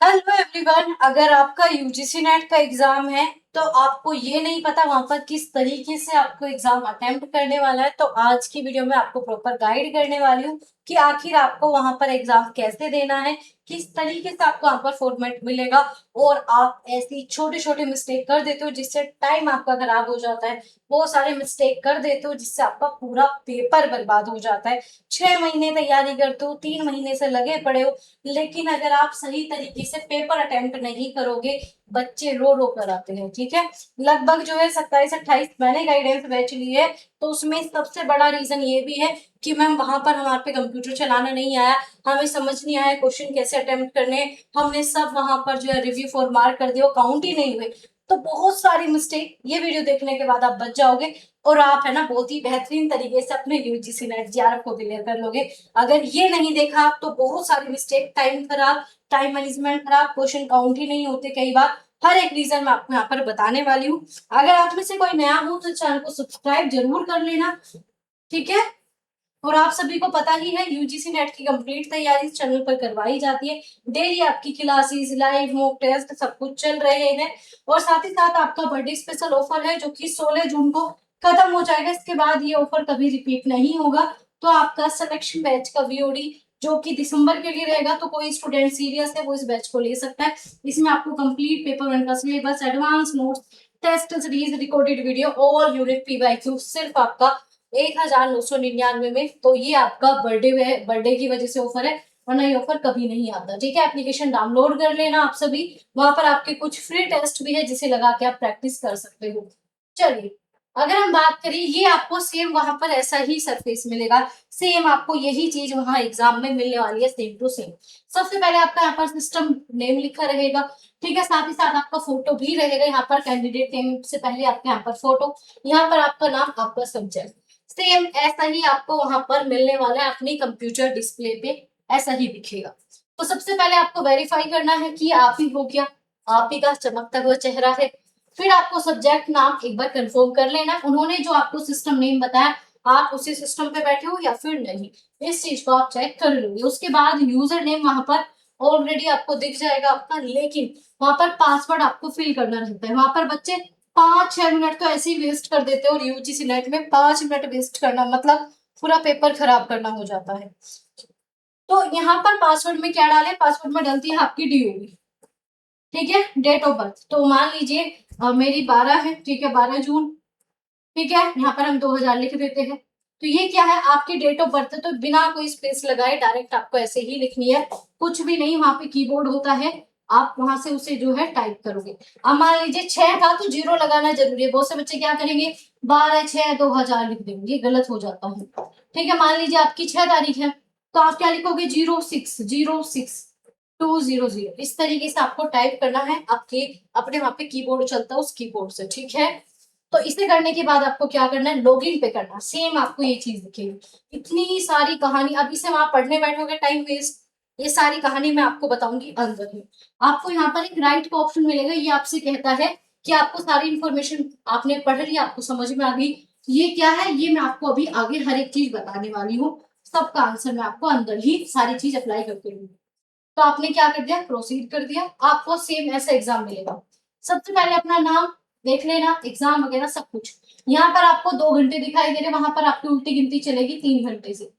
Hello everyone. अगर आपका UGC net का एग्जाम है तो आपको ये नहीं पता वहां पर किस तरीके से आपको एग्जाम अटेम्प्ट करने वाला है, तो आज की वीडियो में आपको प्रॉपर गाइड करने वाली हूँ कि आखिर आपको वहां पर एग्जाम कैसे देना है, किस तरीके से आपको वहां पर फॉर्मेट मिलेगा। और आप ऐसी छोटे छोटे मिस्टेक कर देते हो जिससे टाइम आपका खराब हो जाता है, बहुत सारे मिस्टेक कर देते हो जिससे आपका पूरा पेपर बर्बाद हो जाता है। 6 महीने तैयारी करते हो, 3 महीने से लगे पड़े हो, लेकिन अगर आप सही तरीके से पेपर अटेम्प्ट नहीं करोगे, बच्चे रो रो कर आते हैं। ठीक है, लगभग जो है 27-28 मैंने गाइडेंस बैच ली है, तो उसमें सबसे बड़ा रीजन ये भी है कि मैम वहां पर हमारे पे कंप्यूटर चलाना नहीं आया, हमें समझ नहीं आया क्वेश्चन कैसे अटेम्प्ट करने हैं, हमने सब वहां पर जो है रिव्यू फॉर मार्क कर दिया, काउंट ही नहीं हुए। तो बहुत सारी मिस्टेक ये वीडियो देखने के बाद आप बच जाओगे और आप है ना बहुत ही बेहतरीन तरीके से अपने यूजीसी नेट जीआरएफ को क्लियर कर लोगे। अगर ये नहीं देखा तो बहुत सारी मिस्टेक, टाइम खराब, टाइम मैनेजमेंट खराब, क्वेश्चन काउंट ही नहीं होते कई बार, हर एक रीजन मैं आपको यहाँ पर बताने वाली हूँ। अगर आप में से कोई नया हो तो चैनल को सब्सक्राइब जरूर कर लेना। ठीक है, और आप सभी को पता ही है यूजीसी नेट की कंप्लीट तैयारी इस चैनल पर करवाई जाती है। डेली आपकी क्लासेस, लाइव मॉक टेस्ट सब कुछ चल रहे हैं, और साथ ही साथ आपका बर्थडे स्पेशल ऑफर है जो कि 16 जून को खत्म हो जाएगा। इसके बाद ये ऑफर कभी रिपीट नहीं होगा। तो आपका सिलेक्शन बैच का वीओडी जो कि दिसंबर के लिए रहेगा, तो कोई स्टूडेंट सीरियस है वो इस बैच को ले सकता है। इसमें आपको कंप्लीट पेपर वन का syllabus, advance notes, test series, recorded video, all unit PYQ सिर्फ आपका 1999 में। तो ये आपका बर्थडे की वजह से ऑफर है, वरना ये ऑफर कभी नहीं आता। ठीक है, एप्लीकेशन डाउनलोड कर लेना आप सभी, वहां पर आपके कुछ फ्री टेस्ट भी है जिसे लगा के आप प्रैक्टिस कर सकते हो। चलिए, अगर हम बात करें, ये आपको सेम वहां पर ऐसा ही सरफेस मिलेगा, सेम आपको यही चीज वहां एग्जाम में मिलने वाली है, सेम टू सेम। सबसे पहले आपका यहाँ पर सिस्टम नेम लिखा रहेगा। ठीक है, साथ ही साथ आपका फोटो भी रहेगा यहाँ पर, कैंडिडेट नेम से पहले आपके यहाँ पर फोटो, यहाँ पर आपका नाम, आपका सब्जेक्ट। सेम ऐसा ही आपको वहां पर मिलने वाला है अपनी कंप्यूटर डिस्प्ले पे, ऐसा ही दिखेगा। तो सबसे पहले आपको वेरीफाई करना है कि आप ही हो क्या, आप ही का चमकता हुआ चेहरा है। फिर आपको सब्जेक्ट नाम एक बार कंफर्म कर लेना, उन्होंने जो आपको सिस्टम नेम बताया आप उसी सिस्टम पे बैठे हो या फिर नहीं, इस चीज को आप चेक कर लोगे। उसके बाद यूजर नेम वहां पर ऑलरेडी आपको दिख जाएगा आपका, लेकिन वहां पर पासवर्ड आपको फिल करना रहता है। वहां पर बच्चे 5-6 मिनट तो ऐसे ही वेस्ट कर देते हैं, और यूजीसी नेट में 5 मिनट वेस्ट करना मतलब पूरा पेपर खराब करना हो जाता है। तो यहाँ पर पासवर्ड में क्या डाले, पासवर्ड में डलती है आपकी डीओबी। ठीक है, डेट ऑफ बर्थ, तो मान लीजिए मेरी 12 है, ठीक है, 12 जून। ठीक है, यहाँ पर हम 2000 लिख देते हैं। तो ये क्या है, आपकी डेट ऑफ बर्थ है, तो बिना कोई स्पेस लगाए डायरेक्ट आपको ऐसे ही लिखनी है, कुछ भी नहीं। वहां पे कीबोर्ड होता है, आप वहां से उसे जो है टाइप करोगे। अब मान लीजिए 6 था तो जीरो लगाना जरूरी है, बहुत से बच्चे क्या करेंगे, 12/6/2000 लिख देंगे, ये गलत हो जाता है। ठीक है, मान लीजिए आपकी 6 तारीख है, तो आप क्या लिखोगे, 0606 200, इस तरीके से आपको टाइप करना है। आपके अपने वहां पे कीबोर्ड चलता है, उस कीबोर्ड से। ठीक है, तो इसे करने के बाद आपको क्या करना है, लॉगिन पे करना, सेम आपको ये चीज दिखेगी। इतनी सारी कहानी, अब इसे वहां पढ़ने बैठोगे टाइम वेस्ट, ये सारी कहानी मैं आपको बताऊंगी अंदर में। आपको यहाँ पर एक राइट का ऑप्शन मिलेगा, ये आपसे कहता है कि आपको सारी इंफॉर्मेशन आपने पढ़ ली, आपको समझ में आ गई। ये क्या है, ये मैं आपको अभी आगे हर एक चीज बताने वाली हूँ, सबका आंसर मैं आपको अंदर ही सारी चीज अप्लाई करके दूंगी। तो आपने क्या कर दिया, प्रोसीड कर दिया, आपको सेम ऐसा एग्जाम मिलेगा। सबसे पहले अपना नाम देख लेना, एग्जाम वगैरह सब कुछ। यहाँ पर आपको 2 घंटे दिखाई दे रहे, वहां पर आपकी उल्टी गिनती चलेगी 3 घंटे से।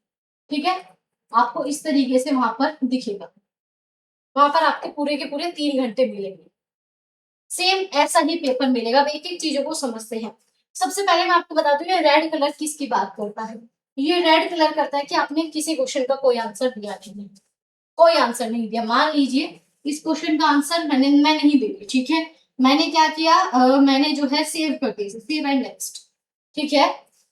ठीक है, आपको इस तरीके से वहां पर दिखेगा, वहां पर आपके पूरे के पूरे 3 घंटे मिलेंगे। सेम ऐसा ही पेपर मिलेगा। अब एक एक चीजों को समझते हैं। सबसे पहले मैं आपको बताती हूँ, ये रेड कलर किसकी बात करता है। ये रेड कलर करता है कि आपने किसी क्वेश्चन का कोई आंसर दिया नहीं, कोई आंसर नहीं दिया। मान लीजिए इस क्वेश्चन का आंसर मैं नहीं दे रही, ठीक है, मैंने क्या किया, मैंने जो है सेव कर दी, सेव एंड नेक्स्ट। ठीक है,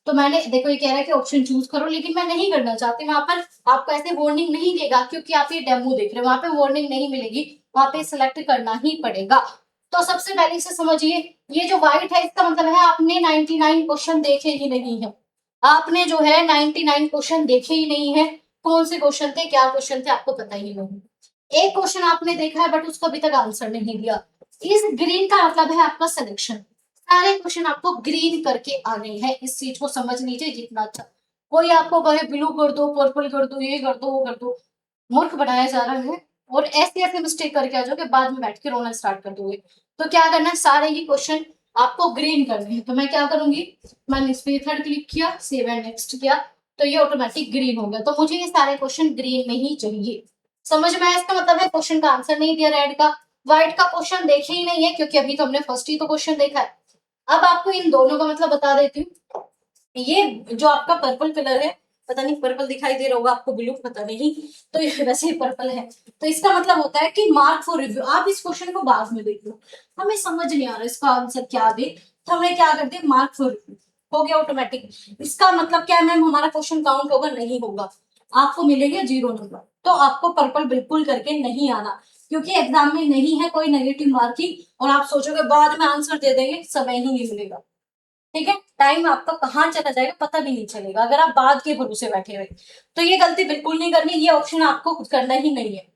तो मैंने देखो ये कह रहा है कि ऑप्शन चूज करो, लेकिन मैं नहीं करना चाहती। वहां पर आपको ऐसे वार्निंग नहीं देगा, क्योंकि आप ये डेमो देख रहे हो, वहां पे वार्निंग नहीं मिलेगी, वहां पे सिलेक्ट करना ही पड़ेगा। तो सबसे पहले इसे समझिए, ये जो व्हाइट है इसका मतलब है आपने 99 क्वेश्चन देखे ही नहीं है। आपने जो है 99 क्वेश्चन देखे ही नहीं है। कौन से क्वेश्चन थे, क्या क्वेश्चन थे, आपको पता ही नहीं। एक क्वेश्चन आपने देखा है बट उसको अभी तक आंसर नहीं दिया। इस ग्रीन का मतलब है आपका सिलेक्शन, सारे क्वेश्चन आपको ग्रीन करके आने हैं, इस चीज को समझ लीजिए जितना अच्छा। कोई आपको कहे ब्लू कर दो, पर्पल कर दो, ये कर दो, वो कर दो, मूर्ख बनाया जा रहा है। और ऐसे ऐसे मिस्टेक करके आ जाओगे, बाद में बैठ के रोना स्टार्ट कर दोगे। तो क्या करना है, सारे ही क्वेश्चन आपको ग्रीन करने हैं। तो मैं क्या करूंगी, मैंने इस पे थर्ड क्लिक किया, सेव एंड नेक्स्ट किया, तो ये ऑटोमेटिक ग्रीन हो गया। तो मुझे ये सारे क्वेश्चन ग्रीन में ही चाहिए। समझ में आया? इसका मतलब है क्वेश्चन का आंसर नहीं दिया रेड का, व्हाइट का क्वेश्चन देखे ही नहीं है, क्योंकि अभी तो हमने फर्स्ट ही तो क्वेश्चन देखा है। अब आपको इन दोनों का मतलब बता देती हूँ। ये जो आपका पर्पल कलर है, पता नहीं पर्पल दिखाई दे रहा होगा आपको, ब्लू पता नहीं, तो ये वैसे ही पर्पल है। तो इसका मतलब होता है कि मार्क फॉर रिव्यू। आप इस क्वेश्चन को बाद में देख लो, हमें समझ नहीं आ रहा इसका आंसर क्या दे, तो हमने क्या कर दिया, मार्क फॉर रिव्यू हो गया ऑटोमेटिक। इसका मतलब क्या है मैम, हमारा क्वेश्चन काउंट होगा? नहीं होगा, आपको मिलेगा 0 नंबर। तो आपको पर्पल बिल्कुल करके नहीं आना, क्योंकि एग्जाम में नहीं है कोई नेगेटिव मार्किंग, और आप सोचोगे बाद में आंसर दे देंगे, समय ही नहीं मिलेगा। ठीक है, टाइम आपका कहाँ चला जाएगा पता भी नहीं चलेगा, अगर आप बाद के भरोसे बैठे हुए। तो ये गलती बिल्कुल नहीं करनी, ये ऑप्शन आपको कुछ करना ही नहीं है।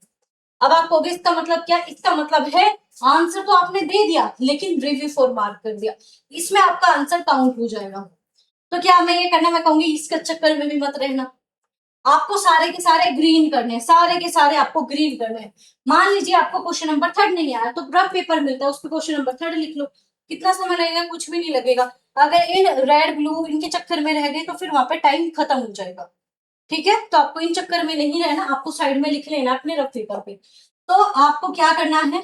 अब आप कहोगे इसका मतलब क्या, इसका मतलब है आंसर तो आपने दे दिया, लेकिन रिव्यू फॉर मार्क कर दिया, इसमें आपका आंसर काउंट हो जाएगा। तो क्या हमें ये करना, मैं कहूंगी इसके चक्कर में भी मत रहना। आपको सारे के सारे ग्रीन करने हैं, सारे के सारे आपको ग्रीन करने हैं। मान लीजिए आपको क्वेश्चन नंबर थर्ड नहीं आया, तो रफ पेपर मिलता है, उस पर क्वेश्चन नंबर थर्ड लिख लो। कितना समय लगेगा, कुछ भी नहीं लगेगा। अगर इन रेड ब्लू इनके चक्कर में रह गए, तो फिर वहां पे टाइम खत्म हो जाएगा। ठीक है, तो आपको इन चक्कर में नहीं रहना, आपको साइड में लिख लेना अपने रफ पेपर पे। तो आपको क्या करना है,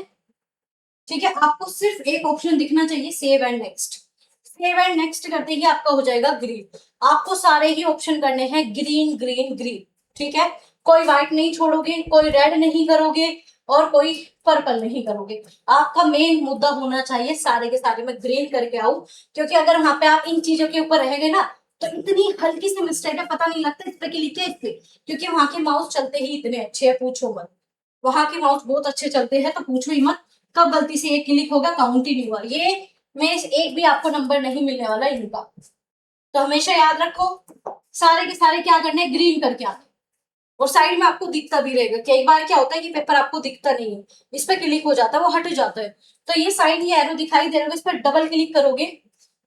ठीक है, आपको सिर्फ एक ऑप्शन दिखना चाहिए, save and next. Save and next करते ही आपका हो जाएगा ग्रीन। आपको सारे ही ऑप्शन करने हैं ग्रीन ग्रीन ग्रीन। ठीक है, कोई व्हाइट नहीं छोड़ोगे, कोई रेड नहीं करोगे, और कोई पर्पल नहीं करोगे। आपका मेन मुद्दा होना चाहिए सारे के सारे में ग्रीन करके आओ, क्योंकि अगर वहां पे आप इन चीजों के ऊपर रह गए ना, तो इतनी हल्की सी मिस्टेक है, पता नहीं लगता इस पे क्लिक है, इस पे, क्योंकि वहां के माउस चलते ही इतने अच्छे है, पूछो मत। वहां के माउस बहुत अच्छे चलते हैं, तो पूछो ही मत कब गलती से एक क्लिक होगा, काउंट ही नहीं हुआ। ये में एक भी आपको नंबर नहीं मिलने वाला इनका। तो हमेशा याद रखो, सारे के सारे क्या करने, ग्रीन करके आने। और साइड में आपको दिखता भी रहेगा, कई बार क्या होता है कि पेपर आपको दिखता नहीं है, इस पर क्लिक हो जाता है, वो हट जाता है। तो ये साइड ये एरो दिखाई दे रहा है, इस पर डबल क्लिक करोगे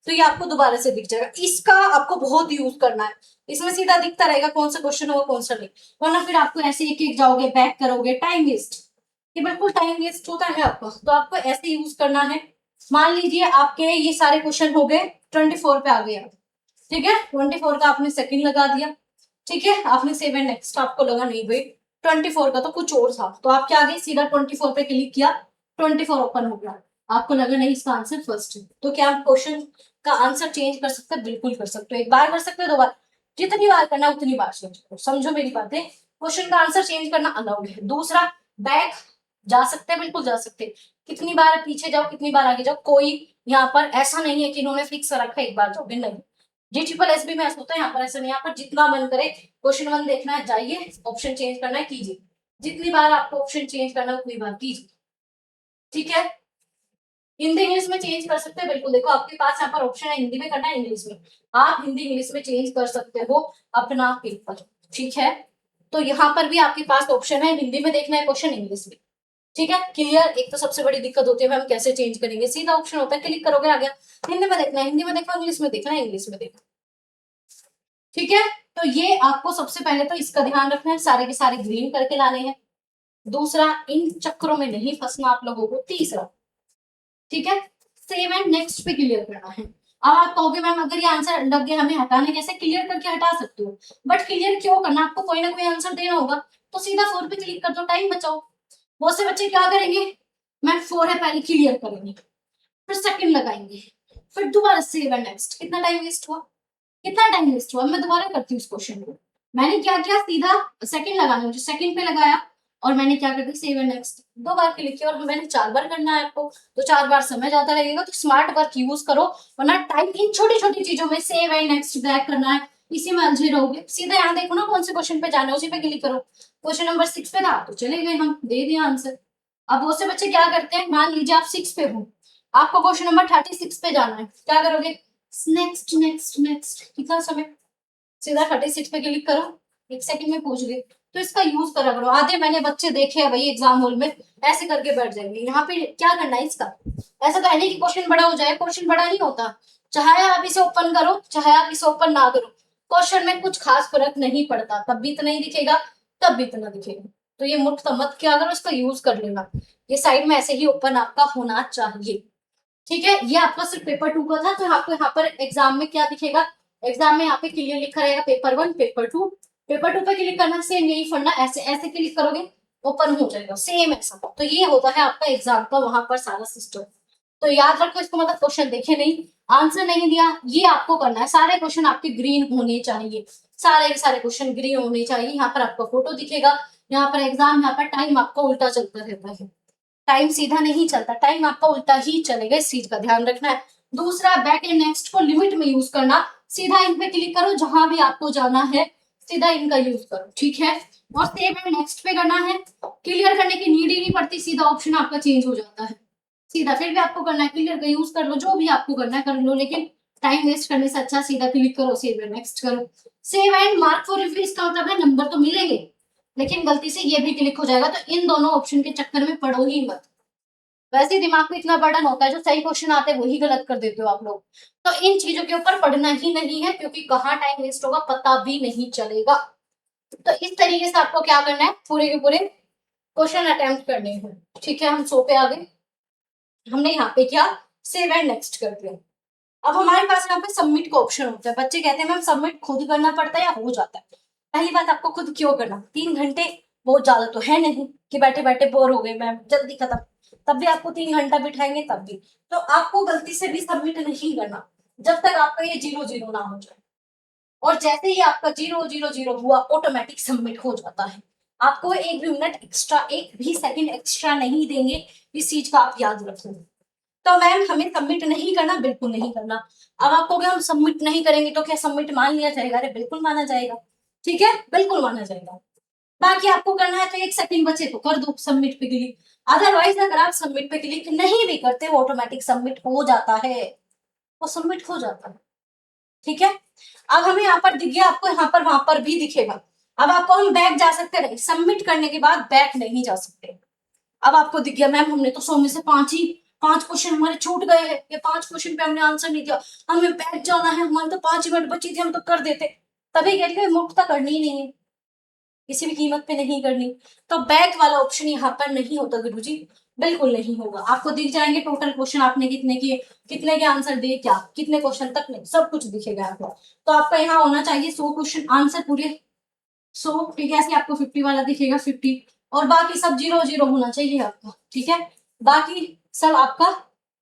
तो ये आपको दोबारा से दिख जाएगा। इसका आपको बहुत यूज करना है, इसमें सीधा दिखता रहेगा कौन सा क्वेश्चन होगा कौन सा नहीं, वरना फिर आपको ऐसे एक एक जाओगे, बैक करोगे, टाइम वेस्ट। ये बिल्कुल टाइम वेस्ट होता है आपका, तो आपको ऐसे यूज करना है। मान लीजिए आपके ये सारे क्वेश्चन हो गए, 24 पे आ गए आप। ठीक है, 24 का आपने सेकंड लगा दिया। ठीक है, आपने सेव एंड नेक्स्ट, आपको लगा नहीं भाई 24 का तो कुछ और था, तो आप क्या गए, सीधा 24 पे क्लिक किया, 24 ओपन हो गया। आपको लगा नहीं इसका आंसर फर्स्ट है, तो क्या आप क्वेश्चन का आंसर चेंज कर सकते हैं? बिल्कुल कर सकते हो, एक बार कर सकते हो, 2 बार, जितनी बार करना उतनी बार चेंज करो। समझो मेरी बातें, क्वेश्चन का आंसर चेंज करना अलाउड है। दूसरा, बैक जा सकते हैं, बिल्कुल जा सकते हैं, कितनी बार पीछे जाओ, कितनी बार आगे जाओ, कोई यहाँ पर ऐसा नहीं है कि इन्होंने फिक्स रखा है एक बार जाओगे, नहीं। जी ट्रिपल एस बी में ऐसा होता है, यहाँ पर ऐसा नहीं, यहाँ पर जितना मन करे क्वेश्चन 1 देखना है जाइए, ऑप्शन चेंज करना है कीजिए, जितनी बार आपको ऑप्शन चेंज करना है उतनी बार कीजिए। ठीक है, हिंदी इंग्लिश में चेंज कर सकते हैं, बिल्कुल। देखो आपके पास यहाँ पर ऑप्शन है हिंदी में करना है, इंग्लिश में, आप हिंदी इंग्लिश में चेंज कर सकते हो अपना पेपर। ठीक है, तो यहाँ पर भी आपके पास ऑप्शन है, हिंदी में देखना है क्वेश्चन, इंग्लिश में। ठीक है, क्लियर। एक तो सबसे बड़ी दिक्कत होती है हम कैसे चेंज करेंगे, सीधा ऑप्शन होता है, क्लिक करोगे आ गया, हिंदी में देखना है हिंदी में देखना, इंग्लिश में देखना है इंग्लिश में देखना। ठीक है, तो ये आपको सबसे पहले तो इसका ध्यान रखना है, सारे के सारे ग्रीन करके लाने हैं। दूसरा, इन चक्करों में नहीं फंसना आप लोगों को। तीसरा, ठीक है, सेव एंड नेक्स्ट पे क्लियर करना है। अब आप कहोगे मैम अगर ये आंसर लग गया हमें हटाने, कैसे? क्लियर करके हटा सकते हो, बट क्लियर क्यों करना, आपको कोई ना कोई आंसर देना होगा, तो सीधा 4 पे क्लिक कर दो, टाइम बचाओ। बहुत से बच्चे क्या करेंगे, मैम 4 है पहले क्लियर करेंगे, फिर सेकंड लगाएंगे, फिर दोबारा सेव एंड नेक्स्ट, कितना टाइम वेस्ट हुआ, कितना टाइम वेस्ट हुआ। मैं दोबारा करती हूँ इस क्वेश्चन को, मैंने क्या किया, सीधा सेकंड लगाना, मुझे सेकंड पे लगाया, और मैंने क्या कर दिया, save and next, 2 bar click किया, और मैंने 4 बार करना है आपको, तो 4 बार समय ज्यादा लगेगा, तो स्मार्ट वर्क यूज करो, वरना टाइम इन छोटी छोटी चीजों में सेव एंड नेक्स्ट बैक करना है, इसी में अलझे रहोगे। सीधा यहाँ देखो ना कौन से क्वेश्चन पे जाना है, उसी पे क्लिक करो। क्वेश्चन नंबर 6 पे था तो चले गए, हम दे दिया आंसर। अब बहुत से बच्चे क्या करते हैं, मान लीजिए आप 6 पे हो, आपको क्वेश्चन नंबर 36 पे जाना है, क्या करोगे, नेक्स्ट नेक्स्ट नेक्स्ट, कितना समय, सीधा 36 पे क्लिक करो, 1 सेकंड में पूछ गए। तो इसका यूज करा करो, आधे मैंने बच्चे देखे हैं भाई एग्जाम हॉल में ऐसे करके बैठ जाएंगे। यहाँ पे क्या करना है इसका, ऐसा तो है नहीं कि क्वेश्चन बड़ा हो जाए, क्वेश्चन बड़ा नहीं होता, चाहे आप इसे ओपन करो चाहे आप इसे ओपन ना करो, क्वेश्चन में कुछ खास फर्क नहीं पड़ता, तब भी इतना ही दिखेगा तब भी इतना दिखेगा। तो ये मूर्ख मत किया अगर उसका यूज कर लेना। ये साइड में ऐसे ही ओपन आपका होना चाहिए। ठीक है, ये आपका सिर्फ पेपर 2 का था। तो आपको यहाँ पर एग्जाम में क्या दिखेगा, एग्जाम में यहाँ पे क्लियर लिखा रहेगा पेपर 1 पेपर 2। पेपर 2 पे क्लिक करना, सेम यही पढ़ना, ऐसे ऐसे क्लिक करोगे ओपन हो जाएगा सेम ऐसा। तो ये होता है आपका एग्जाम का वहां पर सारा सिस्टम। तो याद रखो इसको, मतलब क्वेश्चन देखे नहीं, आंसर नहीं दिया, ये आपको करना है। सारे क्वेश्चन आपके ग्रीन होने चाहिए, सारे के सारे क्वेश्चन ग्रीन होने चाहिए। यहाँ पर आपका फोटो दिखेगा, यहाँ पर एग्जाम, यहाँ पर टाइम आपका उल्टा चलता रहता है। टाइम सीधा नहीं चलता, टाइम आपका उल्टा ही चलेगा, इस चीज का ध्यान रखना है। दूसरा, बैक एंड नेक्स्ट को लिमिट में यूज करना। सीधा इन पे क्लिक करो, जहां भी आपको जाना है सीधा इनका यूज करो, ठीक है। और सेव एंड नेक्स्ट पे करना है, क्लियर करने की नीड ही नहीं पड़ती, सीधा ऑप्शन आपका चेंज हो जाता है। सीधा फिर भी आपको करना है, क्लियर का यूज कर लो, जो भी आपको करना है कर लो, लेकिन टाइम वेस्ट करने से अच्छा सीधा क्लिक करो, सेव एंड नेक्स्ट करो। Save and mark for review, इसका मतलब है नंबर तो मिलेंगे, लेकिन गलती से ये भी क्लिक हो जाएगा, तो इन दोनों ऑप्शन के चक्कर में पढ़ो ही मत। वैसे दिमाग में इतना बर्डन होता है, जो सही क्वेश्चन आते हैं वही गलत कर देते हो आप लोग। तो इन चीजों के ऊपर पढ़ना ही नहीं है, क्योंकि कहाँ टाइम वेस्ट होगा पता भी नहीं चलेगा। तो इस तरीके से आपको क्या करना है, पूरे के पूरे क्वेश्चन अटेम्प्ट करने हैं। ठीक है, हम 100 पे आ गए, हमने यहाँ पे क्या सेव एंड नेक्स्ट कर दिया। अब हमारे पास यहाँ पे सबमिट का ऑप्शन होता है। बच्चे कहते हैं मैम सबमिट खुद करना पड़ता है या हो जाता है। पहली बात, आपको खुद क्यों करना, 3 घंटे बहुत ज्यादा तो है नहीं कि बैठे बैठे बोर हो गए मैम जल्दी खत्म, तब भी आपको 3 घंटा बिठाएंगे तब भी। तो आपको गलती से भी सबमिट नहीं करना जब तक आपका ये 0 0 ना हो जाए। और जैसे ही आपका 0 0 0 हुआ ऑटोमेटिक सबमिट हो जाता है। आपको 1 भी मिनट एक्स्ट्रा, 1 भी सेकंड एक्स्ट्रा नहीं देंगे, इस चीज का आप याद रखें। तो मैम हमें सबमिट नहीं करना, बिल्कुल नहीं करना। अब आपको क्या, हम सबमिट नहीं करेंगे तो क्या सबमिट मान लिया जाएगा, अरे बिल्कुल माना जाएगा। ठीक है, बिल्कुल माना जाएगा। बाकी आपको करना है तो 1 सेकंड बचे तो कर दो सबमिट पे क्लिक। अदरवाइज अगर आप सबमिट पे क्लिक नहीं भी करते, वो ऑटोमेटिक सबमिट हो जाता है, वो सबमिट हो जाता है। ठीक है, अब हमें यहाँ पर दिख गया, आपको यहाँ पर वहां पर भी दिखेगा। अब आपको हम बैक जा सकते रहे, सबमिट करने के बाद बैक नहीं जा सकते। अब आपको दिख गया मैम हमने तो 100 में से 5 क्वेश्चन हमारे छूट गए हैं, ये 5 क्वेश्चन पे हमने आंसर नहीं दिया, हमें बैक जाना है, हमारे तो 5 ही मिनट बची थी, हम तो कर देते। तभी कह रही मुफ्त करनी ही नहीं है, किसी भी कीमत पे नहीं करनी। तो बैक वाला ऑप्शन यहाँ पर नहीं होता गुरुजी, बिल्कुल नहीं होगा। आपको दिख जाएंगे टोटल क्वेश्चन आपने कितने किए, कितने के आंसर दिए, क्या कितने क्वेश्चन तक नहीं, सब कुछ दिखेगा आपको। तो आपका यहाँ होना चाहिए 100 क्वेश्चन आंसर पूरे 100। ठीक है, ऐसे आपको 50 वाला दिखेगा 50, और बाकी सब 0 0 होना चाहिए आपका। ठीक है, बाकी सब आपका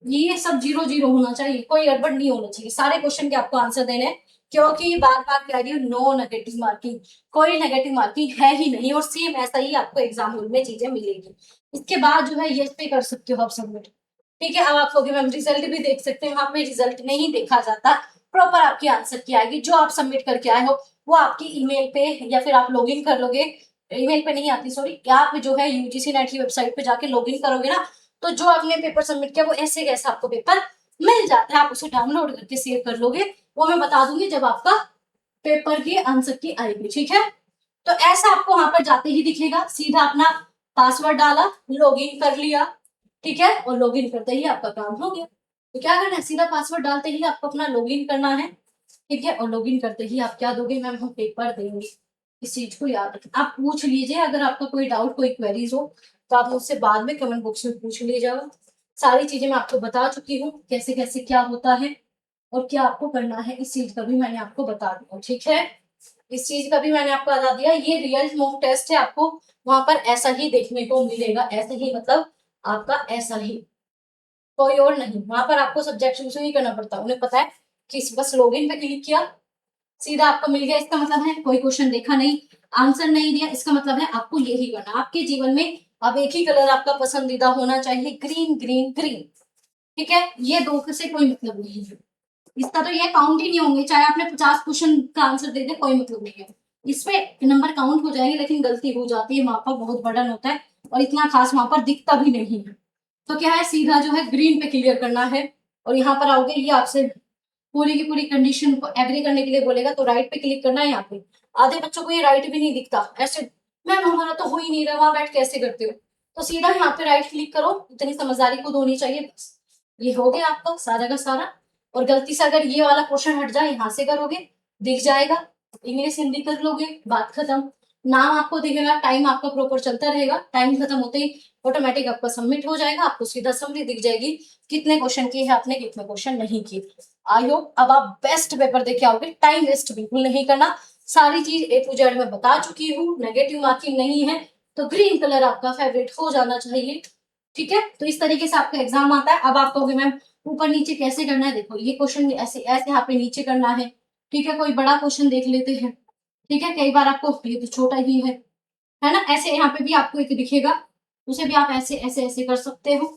ये सब 0 0 होना चाहिए, कोई गड़बड़ नहीं होना चाहिए, सारे क्वेश्चन के आपको आंसर देने हैं। क्योंकि बार बार कह रही हूँ, नो नेगेटिव मार्किंग, कोई नेगेटिव मार्किंग है ही नहीं, और सेम ऐसा ही आपको एग्जाम हॉल में चीजें मिलेगी। इसके बाद जो है ये पे कर सकते हो आप सबमिट। ठीक है, अब आप कहोगे मैम रिजल्ट भी देख सकते हैं, वहां पे रिजल्ट नहीं देखा जाता, प्रॉपर आपकी आंसर की आएगी, जो आप सबमिट करके आए हो वो आपकी ईमेल पे, या फिर आप लॉगिन कर लोगे, ईमेल पे नहीं आती सॉरी, आप जो है यूजीसी नेट की वेबसाइट पे जाके लॉगिन करोगे ना, तो जो आपने पेपर सबमिट किया वो ऐसे कैसे आपको पेपर मिल जाता है, आप उसे डाउनलोड करके सेव कर लोगे। वो मैं बता दूंगी जब आपका पेपर की आंसर की आएगी। ठीक है, तो ऐसा आपको वहां पर जाते ही दिखेगा, सीधा अपना पासवर्ड डाला, लॉगिन कर लिया। ठीक है, और लॉगिन करते ही आपका काम हो गया। तो क्या करना है, सीधा पासवर्ड डालते ही आपको अपना लॉगिन करना है। ठीक है, और लॉगिन करते ही आप क्या दोगे, मैम हम पेपर देंगे। इस चीज को याद रखें, आप पूछ लीजिए अगर आपका कोई डाउट कोई क्वेरीज हो तो आप मुझसे बाद में कमेंट बॉक्स में पूछ लीजिएगा। सारी चीजें मैं आपको बता चुकी हूँ, कैसे कैसे क्या होता है और क्या आपको करना है, इस चीज का भी मैंने आपको बता दिया। ठीक है, इस चीज का भी मैंने आपको बता दिया। ये रियल मॉक टेस्ट है, आपको वहां पर ऐसा ही देखने को मिलेगा, ऐसे ही मतलब आपका ऐसा ही, कोई और नहीं। वहां पर आपको सब्जेक्ट चूज नहीं करना पड़ता, उन्हें पता है कि बस लॉगिन पे क्लिक किया सीधा आपको मिल गया। इसका मतलब है कोई क्वेश्चन देखा नहीं, आंसर नहीं दिया, इसका मतलब है आपको यही करना। आपके जीवन में अब एक ही कलर आपका पसंदीदा होना चाहिए, ग्रीन ग्रीन ग्रीन। ठीक है, ये दो से कोई मतलब नहीं है, इसका तो ये काउंट ही नहीं होंगे, चाहे आपने 50 क्वेश्चन का आंसर दे दे कोई मतलब नहीं है। इसपे नंबर काउंट हो जाएंगे, लेकिन गलती हो जाती है, वहां पर बहुत बर्डन होता है और इतना खास वहां पर दिखता भी नहीं है। तो क्या है, सीधा जो है ग्रीन पे क्लियर करना है, और यहाँ पर आओगे, ये आपसे पूरी की पूरी कंडीशन को एग्री करने के लिए बोलेगा, तो राइट पे क्लिक करना है। यहाँ पे आधे बच्चों को ये राइट भी नहीं दिखता, ऐसे मैम हमारा तो हो ही नहीं रहा, वहां बैठ कैसे करते हो, तो सीधा यहाँ पे राइट क्लिक करो, इतनी समझदारी खुद होनी चाहिए बस। ये हो गया आपका सारा का सारा। और गलती से अगर ये वाला क्वेश्चन हट जाए, यहाँ से करोगे दिख जाएगा, इंग्लिश हिंदी कर लोगे, बात खत्म। नाम आपको दिखेगा, टाइम आपका प्रॉपर चलता रहेगा, टाइम खत्म होते ही ऑटोमेटिक आपका सबमिट हो जाएगा, आपको सीधा समरी दिख जाएगी कितने क्वेश्चन किए हैं आपने, कितने क्वेश्चन नहीं किए। आई होप अब आप बेस्ट पेपर देके आओगे, टाइम वेस्ट बिल्कुल नहीं करना, सारी चीज ए टू जेड में बता चुकी हूँ, नेगेटिव मार्किंग नहीं है, तो ग्रीन कलर आपका फेवरेट हो जाना चाहिए। ठीक है, तो इस तरीके से आपका एग्जाम आता है। अब आप कहोगे मैम ऊपर नीचे कैसे करना है, देखो ये क्वेश्चन ऐसे ऐसे यहाँ पे नीचे करना है। ठीक है, कोई बड़ा क्वेश्चन देख लेते हैं। ठीक है, कई बार आपको ये तो छोटा ही है ना, ऐसे यहाँ पे भी आपको एक दिखेगा, उसे भी आप ऐसे ऐसे ऐसे कर सकते हो।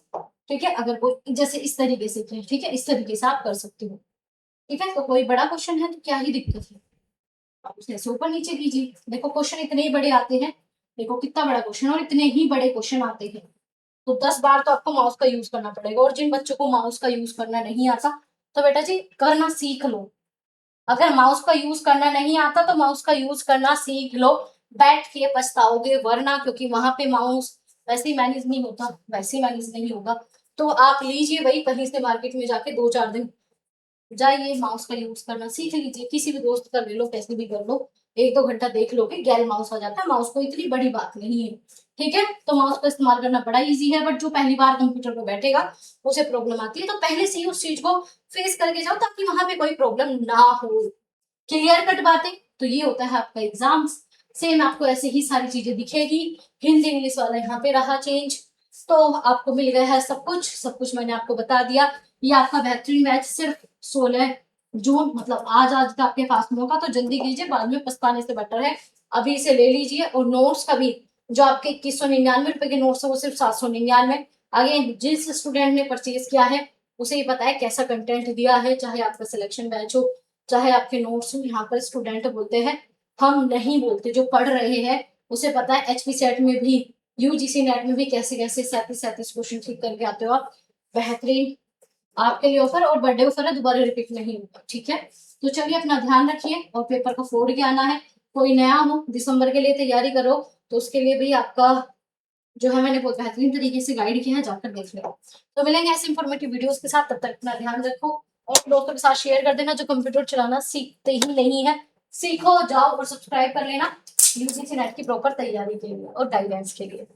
ठीक है, अगर कोई जैसे इस तरीके से किया, ठीक है, इस तरीके से आप कर सकते हो। ठीक है, तो कोई बड़ा क्वेश्चन है तो क्या ही दिक्कत है, आप उसे ऐसे ऊपर नीचे कीजिए। देखो क्वेश्चन इतने ही बड़े आते हैं, देखो कितना बड़ा क्वेश्चन, और इतने ही बड़े क्वेश्चन आते हैं, तो 10 बार तो आपको माउस का यूज करना पड़ेगा। और जिन बच्चों को माउस का यूज करना नहीं आता, तो बेटा जी करना सीख लो। अगर माउस का यूज करना नहीं आता तो माउस का यूज करना सीख लो, बैठ के पछताओगे वरना, क्योंकि वहां पे माउस वैसे ही मैनेज नहीं होता, वैसे ही मैनेज नहीं होगा। तो आप लीजिए भाई कहीं से मार्केट में जाके 2-4 दिन जाइए, माउस का यूज करना सीख लीजिए, किसी भी दोस्त का ले लो, कैसे भी कर लो, 1-2 घंटा देख लोगे गैल माउस आ जाता है, माउस को इतनी बड़ी बात नहीं है। ठीक है, तो माउस का इस्तेमाल करना बड़ा इजी है, बट जो पहली बार कंप्यूटर पर बैठेगा उसे प्रॉब्लम आती है, तो पहले से ही उस चीज को फेस करके जाओ ताकि वहां पे कोई प्रॉब्लम ना हो। क्लियर कट बातें, तो ये होता है आपका एग्जाम। सेम आपको ऐसे ही सारी चीजें दिखेगी, हिंदी इंग्लिश वाला यहाँ पे रहा चेंज, तो आपको मिल गया है सब कुछ, सब कुछ मैंने आपको बता दिया। ये आपका बेहतरीन बैच सिर्फ 16 जून, मतलब आज का आपके पास में होगा, तो जल्दी कीजिए, बाद में पछताने से बेटर है अभी इसे ले लीजिए। और नोट्स का भी, जो आपके 2199 रुपए के नोट्स है वो सिर्फ 799। अगेन जिस स्टूडेंट ने परचेज किया है उसे ही पता है कैसा कंटेंट दिया है, चाहे आपका सिलेक्शन बैच हो, चाहे आपके नोट्स हो। यहाँ पर स्टूडेंट बोलते हैं, हम नहीं बोलते, जो पढ़ रहे हैं उसे पता है। एचपी सेट में भी, यूजीसी नेट में भी कैसे कैसे 37 क्वेश्चन ठीक करके आते हो आप। बेहतरीन आपके लिए ऑफर, और बर्थडे ऑफर है, दोबारा रिपीट नहीं होगा। ठीक है, तो चलिए अपना ध्यान रखिए, और पेपर को फोड़ के आना है। कोई नया हो दिसंबर के लिए तैयारी करो, तो उसके लिए भी आपका जो है मैंने बहुत बेहतरीन तरीके से गाइड किया है, जाकर देख लो। तो मिलेंगे ऐसे इंफॉर्मेटिव वीडियोस के साथ, तब तक अपना ध्यान रखो, और दोस्तों के साथ शेयर कर देना जो कंप्यूटर चलाना सीखते ही नहीं है। सीखो, जाओ और सब्सक्राइब कर लेना यूजीसी नेट की प्रॉपर तैयारी के लिए और गाइडेंस के लिए।